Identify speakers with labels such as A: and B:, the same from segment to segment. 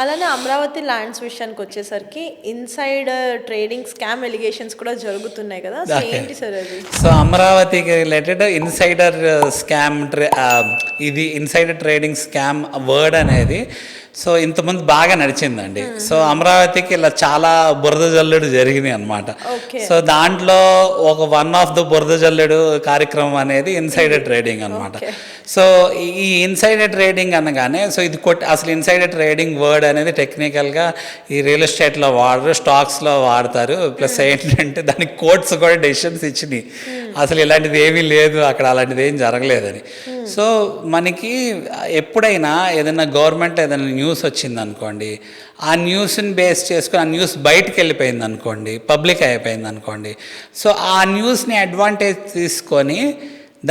A: అలానే అమరావతి ల్యాండ్స్ విషయానికి వచ్చేసరికి ఇన్సైడ్ ట్రేడింగ్ స్కామ్ ఎలిగేషన్స్ కూడా జరుగుతున్నాయి కదా, సో ఏంటి సార్ అది?
B: సో అమరావతికి రిలేటెడ్ ఇన్సైడర్ స్కామ్ ఇది ఇన్సైడర్ ట్రేడింగ్ స్కామ్ వర్డ్ అనేది సో ఇంతకుముందు బాగా నడిచిందండి. సో అమరావతికి ఇలా చాలా బురద జల్లుడు జరిగినాయి అనమాట. సో దాంట్లో ఒక వన్ ఆఫ్ ద బురద జల్లుడు కార్యక్రమం అనేది ఇన్సైడర్ ట్రేడింగ్ అనమాట. సో ఈ ఇన్సైడర్ ట్రేడింగ్ అనగానే సో ఇది అసలు ఇన్సైడర్ ట్రేడింగ్ వర్డ్ అనేది టెక్నికల్గా ఈ రియల్ ఎస్టేట్లో వాడరు, స్టాక్స్లో వాడతారు. ప్లస్ ఏంటంటే దానికి కోర్ట్స్ కూడా డెసిషన్స్ ఇచ్చినాయి అసలు ఇలాంటిది ఏమీ లేదు అక్కడ, అలాంటిది ఏం జరగలేదని. సో మనకి ఎప్పుడైనా ఏదైనా గవర్నమెంట్ ఏదైనా న్యూస్ వచ్చింది అనుకోండి, ఆ న్యూస్ని బేస్ చేసుకొని ఆ న్యూస్ బయటకు వెళ్ళిపోయింది అనుకోండి, పబ్లిక్ అయిపోయింది అనుకోండి, సో ఆ న్యూస్ని అడ్వాంటేజ్ తీసుకొని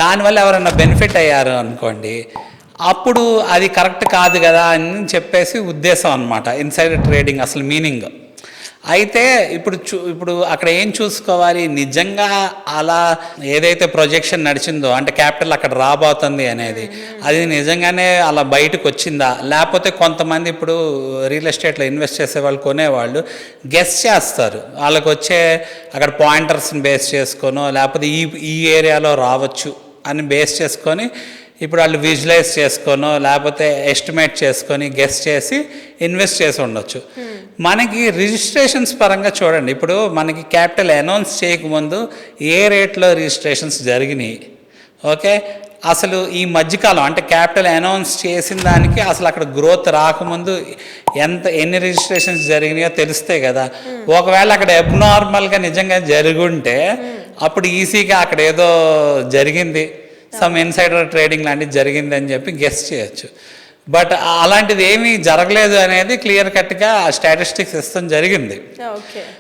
B: దానివల్ల ఎవరైనా బెనిఫిట్ అయ్యారు అనుకోండి, అప్పుడు అది కరెక్ట్ కాదు కదా అని చెప్పేసి ఉద్దేశం అనమాట ఇన్సైడర్ ట్రేడింగ్ అసలు మీనింగ్. అయితే ఇప్పుడు అక్కడ ఏం చూసుకోవాలి, నిజంగా అలా ఏదైతే ప్రొజెక్షన్ నడిచిందో అంటే క్యాపిటల్ అక్కడ రాబోతుంది అనేది అది నిజంగానే అలా బయటకు వచ్చిందా, లేకపోతే కొంతమంది ఇప్పుడు రియల్ ఎస్టేట్లో ఇన్వెస్ట్ చేసే వాళ్ళు కొనేవాళ్ళు గెస్ చేస్తారు, వాళ్ళకి వచ్చే అక్కడ పాయింటర్స్ని బేస్ చేసుకోనో లేకపోతే ఈ ఏరియాలో రావచ్చు అని బేస్ చేసుకొని ఇప్పుడు వాళ్ళు విజువలైజ్ చేసుకోనో లేకపోతే ఎస్టిమేట్ చేసుకొని గెస్ చేసి ఇన్వెస్ట్ చేసి ఉండొచ్చు. మనకి రిజిస్ట్రేషన్స్ పరంగా చూడండి, ఇప్పుడు మనకి క్యాపిటల్ అనౌన్స్ చేయకముందు ఏ రేట్లో రిజిస్ట్రేషన్స్ జరిగినాయి, ఓకే, అసలు ఈ మధ్యకాలం అంటే క్యాపిటల్ అనౌన్స్ చేసిన దానికి అసలు అక్కడ గ్రోత్ రాకముందు ఎన్ని రిజిస్ట్రేషన్స్ జరిగినాయో తెలుస్తాయి కదా. ఒకవేళ అక్కడ అబ్నార్మల్గా నిజంగా జరుగుంటే అప్పుడు ఈజీగా అక్కడ ఏదో జరిగింది, సమ్ ఇన్సైడర్ ట్రేడింగ్ లాంటిది జరిగింది అని చెప్పి గెస్ చేయొచ్చు. బట్ అలాంటిది ఏమీ జరగలేదు అనేది క్లియర్ కట్గా స్టాటిస్టిక్స్ ఇస్తాం జరిగింది.